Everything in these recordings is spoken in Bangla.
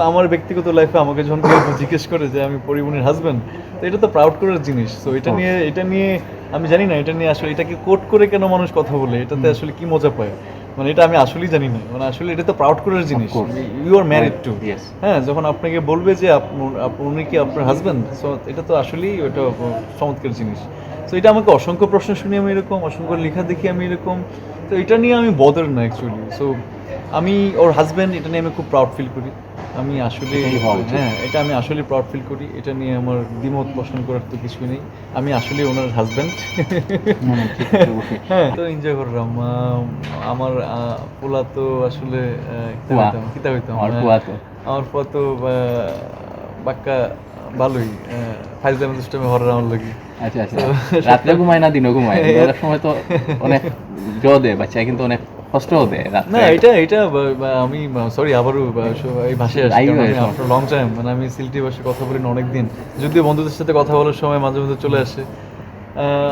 তো আমার ব্যক্তিগত লাইফে আমাকে যখন কেউ জিজ্ঞেস করে যে আমি পরিমণির হাজব্যান্ড, তো এটা তো প্রাউড করার জিনিস। তো এটা নিয়ে আমি জানি না, এটা নিয়ে আসলে এটাকে কোট করে কেন মানুষ কথা বলে, এটাতে আসলে কি মজা পায়, মানে এটা আমি আসলেই জানি না। মানে আসলে এটা তো প্রাউড করার জিনিস। You are married too. হ্যাঁ, যখন আপনাকে বলবে যে উনি কি আপনার হাজব্যান্ড, সো এটা তো আসলেই ওটা চমৎকার জিনিস। তো এটা আমাকে অসংখ্য প্রশ্ন শুনি আমি এরকম, অসংখ্য লেখা দেখি আমি এরকম। তো এটা নিয়ে আমি বদার না অ্যাকচুয়ালি। সো আমি ওর হাজব্যান্ড, এটা নিয়ে আমি খুব প্রাউড ফিল করি। আমি আসলে হ্যাঁ, এটা আমি আসলে প্রাউড ফিল করি। এটা নিয়ে আমার দ্বিমত পোষণ করার তো কিছুই নেই। আমি আসলে ওনার হাজব্যান্ড। হ্যাঁ, তো এনজয় করলাম। আমার পোলা তো আসলে কিতা হইতাম আমার পোলা তো বাক্কা ভালোই ফাইজলামি দুষ্টামি হরার আমার লাগি। আচ্ছা আচ্ছা, রাত্রে ঘুমায় না দিনও ঘুমায়, এর সময় তো অনেক জোর দেয় বাচ্চা, কিন্তু অনেক কষ্টও দেয় রাত্রে। না, এটা আমি সরি আবারও এই ভাষায় আসি, আফটার লং টাইম, মানে আমি সিলেটি ভাষায় কথা বলি না অনেক দিন, যদিও বন্ধুদের সাথে কথা বলার সময় মাঝে মধ্যে চলে আসে।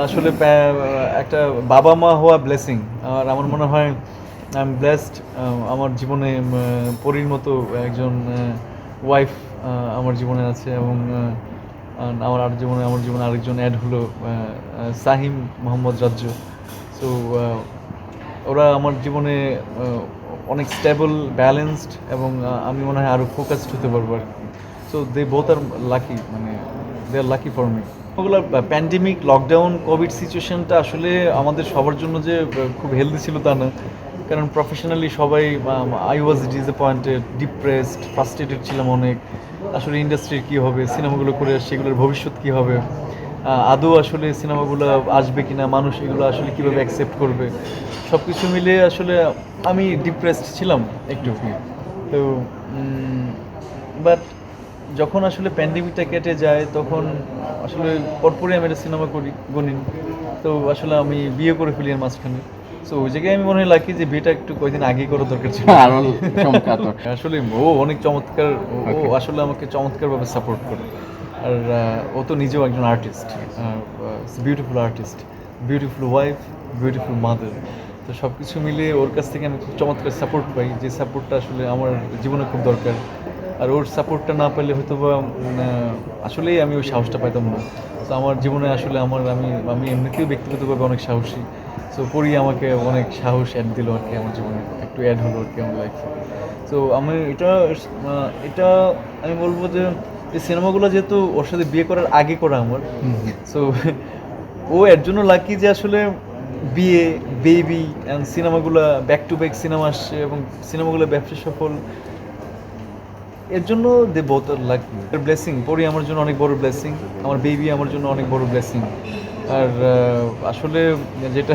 আসলে একটা বাবা মা হওয়া ব্লেসিং, আর আমার মনে হয় আই এম ব্লেসড। আমার জীবনে পরীর মতো একজন ওয়াইফ আমার জীবনে আছে, এবং আমার জীবনে আরেকজন অ্যাড হলো সাহিম মোহাম্মদ রাজ্য। সো ওরা আমার জীবনে অনেক স্টেবল, ব্যালেন্সড, এবং আমি মনে হয় আরও ফোকাসড হতে পারবো আর কি। So they both are lucky, মানে they are lucky for me. ওগুলো প্যান্ডেমিক, লকডাউন, কোভিড সিচুয়েশনটা আসলে আমাদের সবার জন্য যে খুব হেলদি ছিল তা না, কারণ প্রফেশনালি সবাই, I was disappointed, depressed, frustrated ছিলাম অনেক। আসলে ইন্ডাস্ট্রির কী হবে, সিনেমাগুলো করে সেগুলোর ভবিষ্যৎ কী হবে, আদৌ আসলে সিনেমাগুলো আসবে কিনা, মানুষ এগুলো আসলে কীভাবে অ্যাকসেপ্ট করবে, সব কিছু মিলিয়ে আসলে আমি ডিপ্রেসড ছিলাম একটু। তো বাট যখন আসলে প্যান্ডেমিকটা কেটে যায়, তখন আসলে পরপরই আমি একটা সিনেমা করি গুনিন। তো আসলে আমি বিয়ে করে ফেলি এর মাঝখানে। সো ওই জায়গায় আমি মনে হয় লাকি যে বিয়েটা একটু কয়েকদিন আগেই করা দরকার ছিল। আসলে ও অনেক চমৎকার, ও আসলে আমাকে চমৎকারভাবে সাপোর্ট করে। আর ও তো নিজেও একজন artist, beautiful artist, beautiful wife, beautiful mother. তো সব কিছু মিলিয়ে ওর কাছ থেকে আমি খুব চমৎকার সাপোর্ট পাই, যে সাপোর্টটা আসলে আমার জীবনে খুব দরকার। আর ওর সাপোর্টটা না পেলে হয়তো বা আসলেই আমি ওই সাহসটা পাইতাম না। তো আমার জীবনে আসলে আমি এমনিতেও ব্যক্তিগতভাবে অনেক সাহসী। সো পরি আমাকে অনেক সাহস অ্যাড দিল আর কি, আমার জীবনে একটু অ্যাড হলো আর কি আমার লাইফে। তো আমি এটা আমি বলবো যে এই সিনেমাগুলো যেহেতু ওর সাথে বিয়ে করার আগে করা আমার, সো ও এর জন্য লাকি যে আসলে বিয়ে, বেবি অ্যান্ড সিনেমাগুলো ব্যাক টু ব্যাক সিনেমা আসছে, এবং সিনেমাগুলো ব্যবসা সফল, এর জন্য they both are lucky. Blessing, Pori আমার জন্য অনেক বড় ব্লেসিং, আমার বেবি আমার জন্য অনেক বড় ব্লেসিং। আর আসলে যেটা